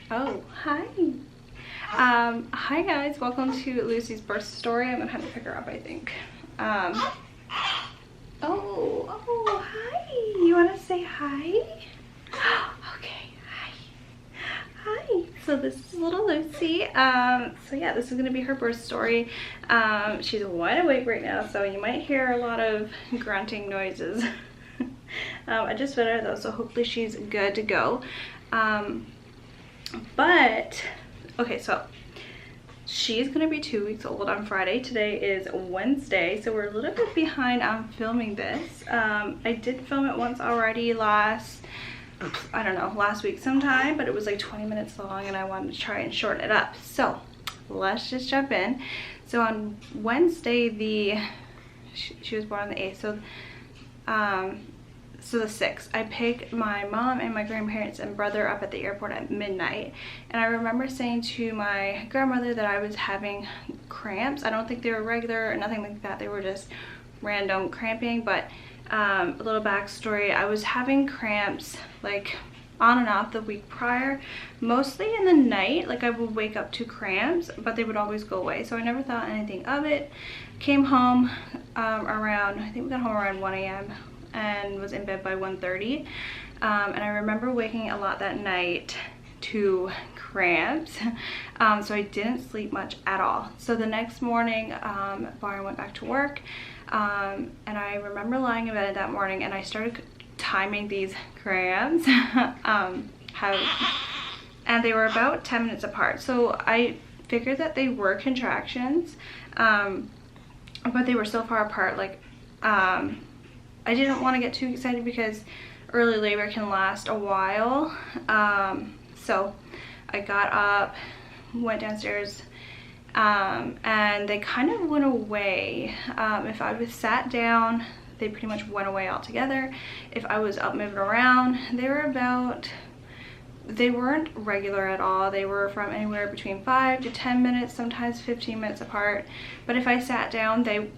Oh, hi. Hi guys, welcome to Lucy's birth story. I'm gonna have to pick her up, I think. Hi. You wanna say hi? Okay, hi. Hi. So this is little Lucy. So yeah, this is gonna be her birth story. She's wide awake right now, so you might hear a lot of grunting noises. I just fed her though, so hopefully she's good to go. But okay, so she's gonna be 2 weeks old on Friday. Today is Wednesday, so we're a little bit behind on filming this. I did film it once already last week sometime, but it was like 20 minutes long and I wanted to try and shorten it up. So let's just jump in. So on Wednesday, she was born on the 8th, so the 6th, I picked my mom and my grandparents and brother up at the airport at midnight. And I remember saying to my grandmother that I was having cramps. I don't think they were regular or nothing like that. They were just random cramping. But a little backstory, I was having cramps like on and off the week prior, mostly in the night. Like I would wake up to cramps, but they would always go away. So I never thought anything of it. Came home I think we got home around 1 a.m. and was in bed by 1:30. And I remember waking a lot that night to cramps. So I didn't sleep much at all. So the next morning, Byron went back to work. And I remember lying in bed that morning and I started timing these cramps. And they were about 10 minutes apart. So I figured that they were contractions, but they were so far apart. Like, I didn't want to get too excited because early labor can last a while. So I got up, went downstairs, and they kind of went away. If I was sat down, they pretty much went away altogether. If I was up moving around, they weren't regular at all. They were from anywhere between 5 to 10 minutes, sometimes 15 minutes apart. But if I sat down, they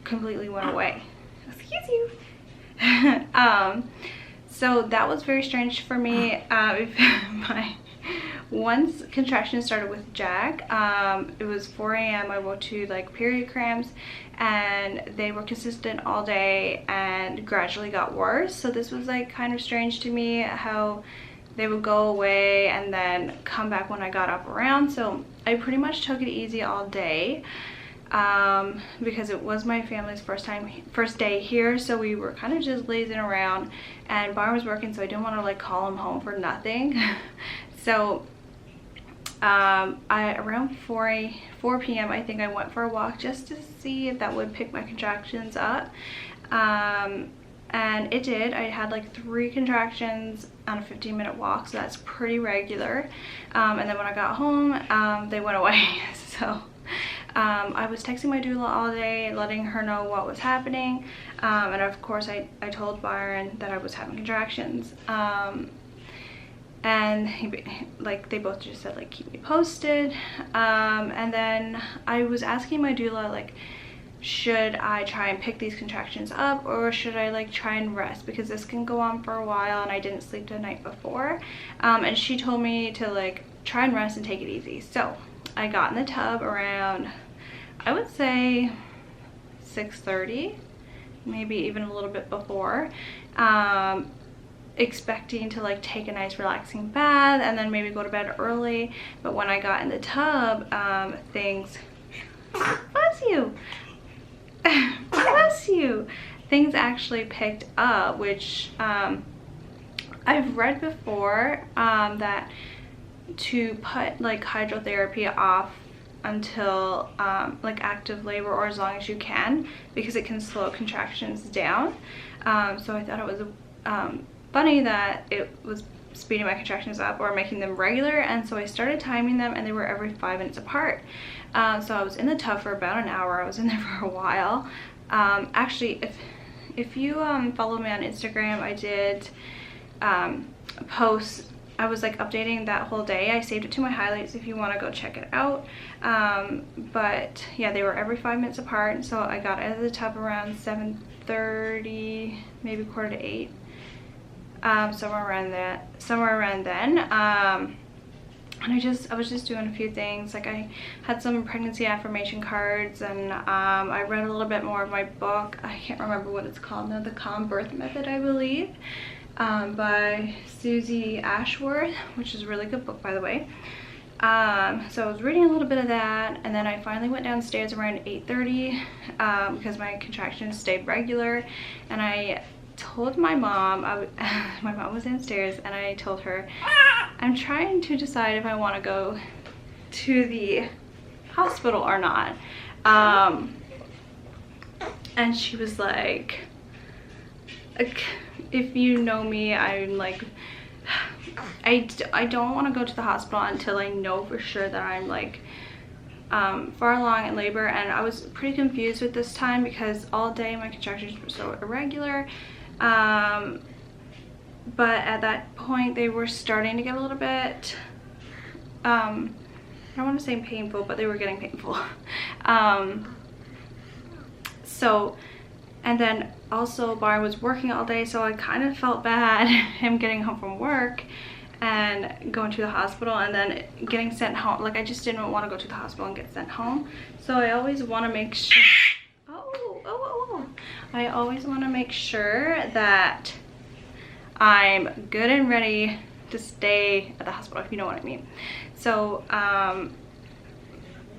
completely went away. Excuse you. So that was very strange for me. Once contractions started with Jack, it was 4 a.m. I woke to like period cramps and they were consistent all day and gradually got worse. So this was like kind of strange to me how they would go away and then come back when I got up around. So I pretty much took it easy all day. Because it was my family's first day here, so we were kind of just lazing around and Byron was working, so I didn't want to like call him home for nothing. So around 4 p.m. I think I went for a walk just to see if that would pick my contractions up, and it did. I had like 3 contractions on a 15-minute walk, so that's pretty regular. And then when I got home, they went away. So I was texting my doula all day, letting her know what was happening. And of course, I told Byron that I was having contractions. And they both just said, like, keep me posted. And then I was asking my doula, like, should I try and pick these contractions up or should I like try and rest, because this can go on for a while and I didn't sleep the night before. And she told me to like try and rest and take it easy. So I got in the tub around, I would say 6:30, maybe even a little bit before, expecting to like take a nice relaxing bath and then maybe go to bed early. But when I got in the tub, things things actually picked up, which I've read before, that to put like hydrotherapy off until like active labor or as long as you can, because it can slow contractions down. So I thought it was funny that it was speeding my contractions up or making them regular, and so I started timing them and they were every 5 minutes apart. So I was in the tub for about an hour. I was in there for a while. Actually, if you follow me on Instagram, I did post, I was like updating that whole day. I saved it to my highlights if you want to go check it out. But yeah, they were every 5 minutes apart. So I got out of the tub around 7:30, maybe 7:45, somewhere around then. And I was just doing a few things. Like I had some pregnancy affirmation cards, and I read a little bit more of my book. I can't remember what it's called now, The Calm Birth Method, I believe, by Susie Ashworth, which is a really good book, by the way. So I was reading a little bit of that, and then I finally went downstairs around 8:30 because my contractions stayed regular, and I told my mom, my mom was downstairs, and I told her, I'm trying to decide if I want to go to the hospital or not. And she was like, if you know me, I'm like, I don't want to go to the hospital until I know for sure that I'm like far along in labor. And I was pretty confused with this time because all day my contractions were so irregular. But at that point they were starting to get a little bit, I don't want to say painful, but they were getting painful. And then also Byron was working all day, so I kind of felt bad him getting home from work and going to the hospital and then getting sent home. Like I just didn't want to go to the hospital and get sent home. So I always want to make sure, I always want to make sure that I'm good and ready to stay at the hospital, if you know what I mean. So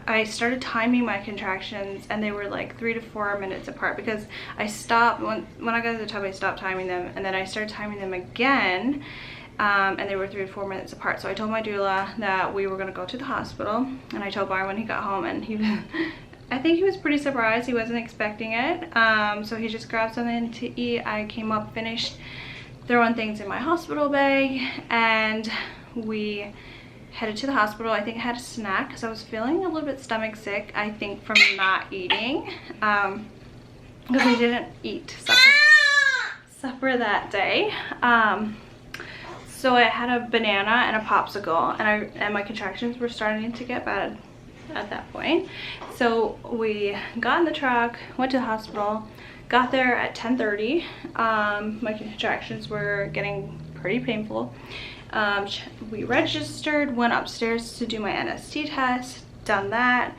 I started timing my contractions, and they were like 3 to 4 minutes apart because I stopped when I got to the tub. I stopped timing them, and then I started timing them again, and they were 3 to 4 minutes apart. So I told my doula that we were going to go to the hospital, and I told Byron when he got home, and he was I think he was pretty surprised. He wasn't expecting it. So he just grabbed something to eat. I came up, finished throwing things in my hospital bag, and we headed to the hospital. I think I had a snack because I was feeling a little bit stomach sick, I think from not eating, because I didn't eat supper that day. So I had a banana and a popsicle, and my contractions were starting to get bad at that point. So we got in the truck, went to the hospital, got there at 10:30. My contractions were getting pretty painful. We registered, went upstairs to do my NST test, done that.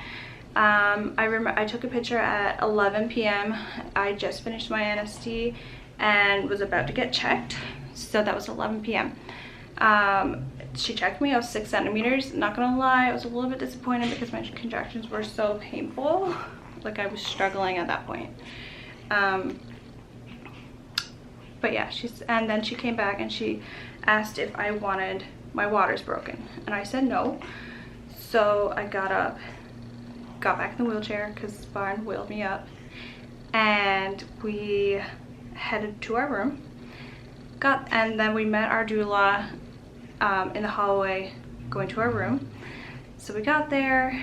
I remember I took a picture at 11 p.m. I just finished my NST and was about to get checked, so that was 11 p.m. She checked me. I was 6 centimeters. Not gonna lie, I was a little bit disappointed because my contractions were so painful. Like I was struggling at that point. But yeah, and then she came back and she asked if I wanted my waters broken, and I said no. So I got up, got back in the wheelchair because Byron wheeled me up, and we headed to our room. And then we met our doula in the hallway going to our room. So we got there.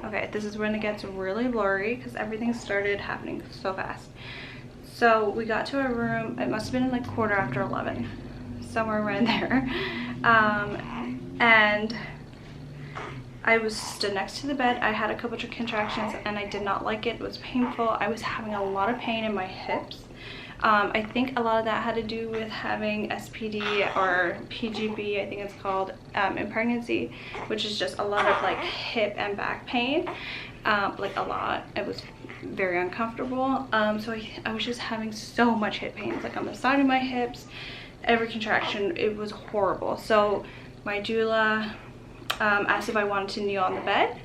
Okay, this is when it gets really blurry because everything started happening so fast. So we got to our room. It must have been like 11:15, somewhere around there. And I was stood next to the bed. I had a couple of contractions and I did not like it. It was painful. I was having a lot of pain in my hips. I think a lot of that had to do with having SPD or PGB, I think it's called, in pregnancy, which is just a lot of like hip and back pain, like a lot. It was very uncomfortable. So I was just having so much hip pains, like on the side of my hips, every contraction. It was horrible. So my doula asked if I wanted to kneel on the bed.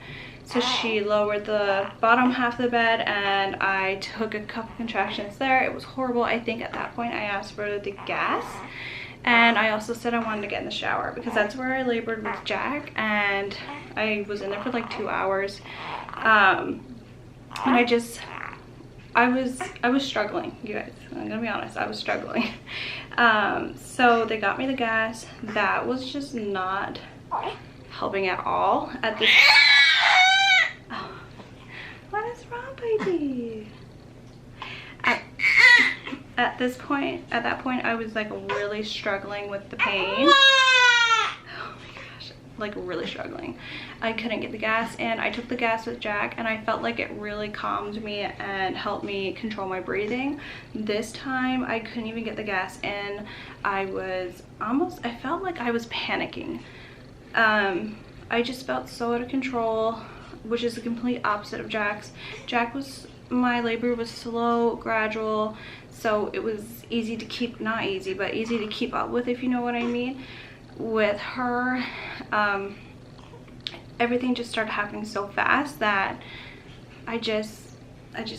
So she lowered the bottom half of the bed and I took a couple contractions there. It was horrible. I think at that point I asked for the gas, and I also said I wanted to get in the shower because that's where I labored with Jack, and I was in there for like 2 hours. And I was struggling, you guys. I'm gonna be honest, I was struggling. So they got me the gas. That was just not helping at all at this. Oh, what is wrong, baby? At that point, I was like really struggling with the pain. Oh my gosh, like really struggling. I couldn't get the gas in. I took the gas with Jack and I felt like it really calmed me and helped me control my breathing. This time I couldn't even get the gas in. I felt like I was panicking. I just felt so out of control, which is the complete opposite of Jack's. My labor was slow, gradual, so it was easy to keep, not easy, but easy to keep up with, if you know what I mean. With her, everything just started happening so fast that I just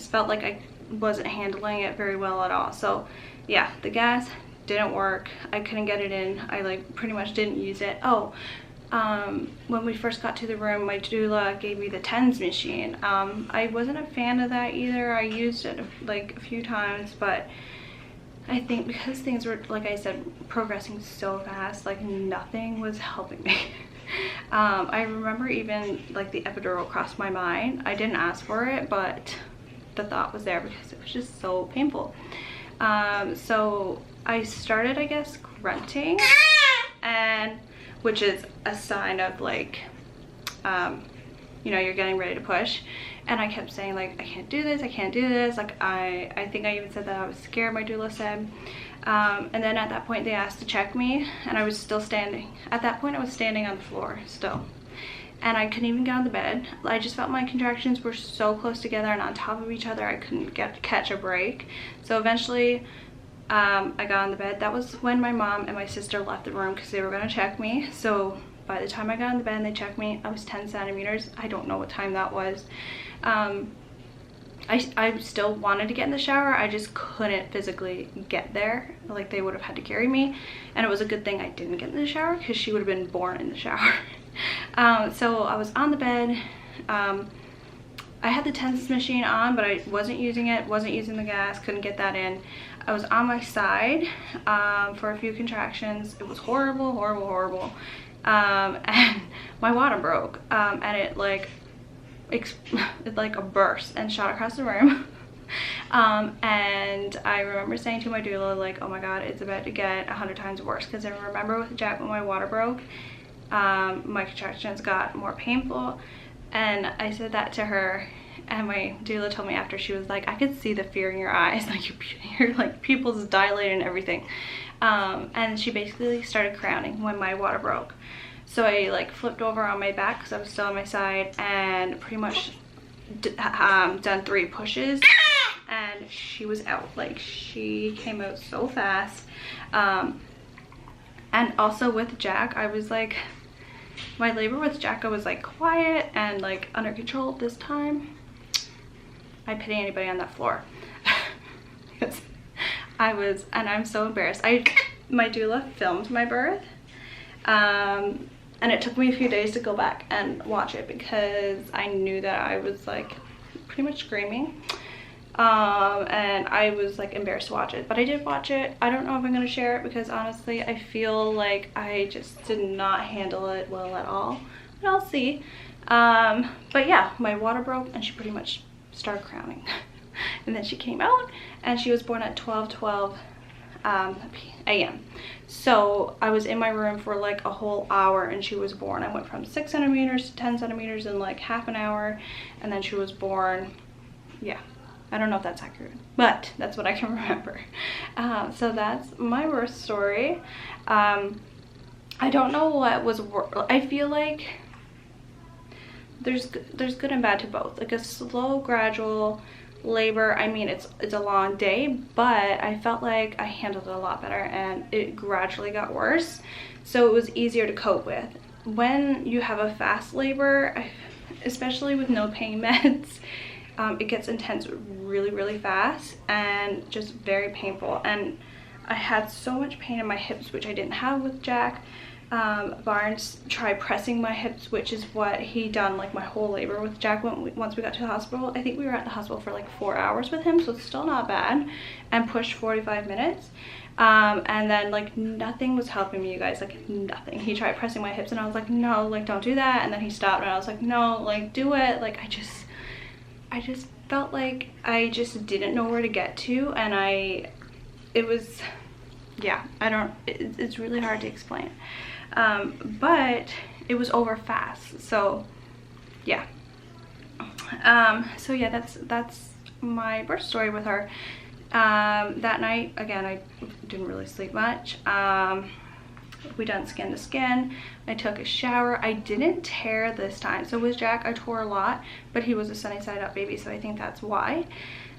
felt like I wasn't handling it very well at all. So yeah, the gas didn't work. I couldn't get it in. I like pretty much didn't use it. Oh, when we first got to the room, my doula gave me the TENS machine. I wasn't a fan of that either. I used it like a few times, but I think because things were, like I said, progressing so fast, like nothing was helping me. I remember even like the epidural crossed my mind. I didn't ask for it, but the thought was there because it was just so painful. So I started, I guess, grunting, and which is a sign of like, you know, you're getting ready to push. And I kept saying like, I can't do this, I can't do this. Like I think I even said that I was scared, my doula said. And then at that point they asked to check me, and I was still standing. At that point I was standing on the floor still. And I couldn't even get on the bed. I just felt my contractions were so close together and on top of each other, I couldn't catch a break. So eventually I got on the bed. That was when my mom and my sister left the room because they were gonna check me. So by the time I got on the bed and they checked me, I was 10 centimeters. I don't know what time that was. I still wanted to get in the shower. I just couldn't physically get there. Like they would have had to carry me. And it was a good thing I didn't get in the shower because she would have been born in the shower. So I was on the bed. I had the TENS machine on, but I wasn't using it, wasn't using the gas, couldn't get that in. I was on my side for a few contractions. It was horrible, horrible, horrible. And my water broke, and it like a burst and shot across the room. And I remember saying to my doula like, oh my god, it's about to get 100 times worse, because I remember with Jack, when my water broke, my contractions got more painful. And I said that to her, and my doula told me after, she was like, I could see the fear in your eyes, like your like pupils dilated and everything. And she basically started crowning when my water broke. So I like flipped over on my back because I was still on my side, and pretty much done 3 pushes, and she was out. Like she came out so fast. And also with Jack, I was like, my labor with Jack, I was like quiet and like under control. This time I pity anybody on that floor. Because I was, and I'm so embarrassed. My doula filmed my birth, and it took me a few days to go back and watch it because I knew that I was like pretty much screaming, and I was like embarrassed to watch it. But I did watch it. I don't know if I'm going to share it because honestly I feel like I just did not handle it well at all, but I'll see. But yeah, my water broke and she pretty much started crowning. And then she came out, and she was born at 12:12 a.m. So I was in my room for like a whole hour, and she was born. I went from 6 centimeters to 10 centimeters in like half an hour, and then she was born. Yeah, I don't know if that's accurate, but that's what I can remember. So that's my birth story. I don't know what was I feel like there's good and bad to both. Like a slow, gradual labor, I mean, it's a long day, but I felt like I handled it a lot better, and it gradually got worse, so it was easier to cope with. When you have a fast labor, especially with no pain meds, it gets intense really, really fast and just very painful. And I had so much pain in my hips, which I didn't have with Jack. Barnes tried pressing my hips, which is what he done like my whole labor with Jack. Once we got to the hospital, I think we were at the hospital for like 4 hours with him, so it's still not bad, and pushed 45 minutes. And then like nothing was helping me, you guys, like nothing. He tried pressing my hips and I was like, no, like don't do that. And then he stopped and I was like, no, like do it. Like I just felt like I just didn't know where to get to, and it was, yeah, it's really hard to explain. But it was over fast, so yeah. So yeah, that's my birth story with her. That night, again, I didn't really sleep much. We done skin to skin. I took a shower. I didn't tear this time. So with Jack, I tore a lot, but he was a sunny side up baby, so I think that's why.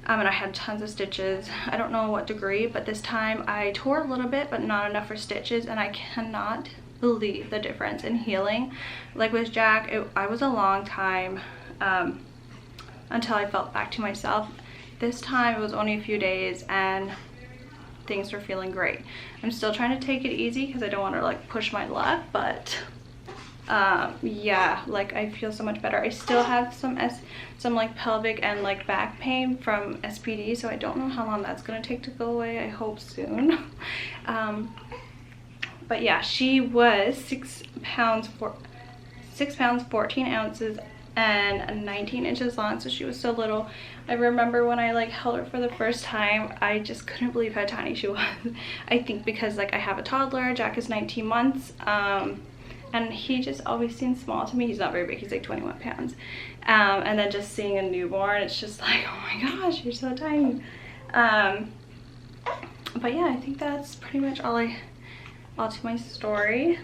And I had tons of stitches. I don't know what degree, but this time I tore a little bit, but not enough for stitches, and I cannot believe the difference in healing. Like with Jack, I was a long time until I felt back to myself. This time it was only a few days and things were feeling great. I'm still trying to take it easy because I don't want to like push my luck, but yeah, like I feel so much better. I still have some like pelvic and like back pain from SPD, so I don't know how long that's gonna take to go away. I hope soon. But yeah, she was 6 pounds 14 ounces and 19 inches long, so she was so little. I remember when I like held her for the first time, I just couldn't believe how tiny she was. I think because like I have a toddler, Jack is 19 months, and he just always seems small to me. He's not very big, he's like 21 pounds. And then just seeing a newborn, it's just like, oh my gosh, you're so tiny. But yeah, I think that's pretty much all to my story.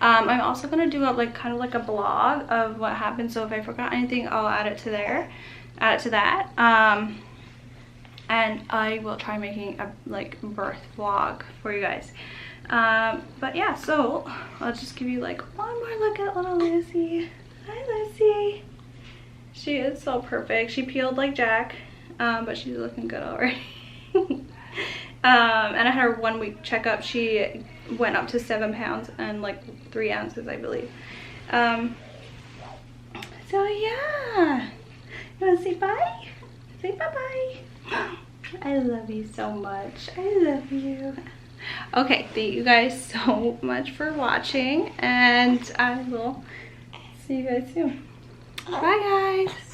I'm also gonna do like kind of like a blog of what happened, so if I forgot anything, I'll add it to that. And I will try making a like birth vlog for you guys. But yeah, so I'll just give you like one more look at little Lucy. Hi Lucy. She is so perfect. She peeled like Jack, but she's looking good already. And I had her 1 week checkup. She went up to 7 pounds and like 3 ounces, I believe. So yeah, you wanna say bye? Say bye-bye. I love you so much. I love you. Okay, thank you guys so much for watching, and I will see you guys soon. Bye guys.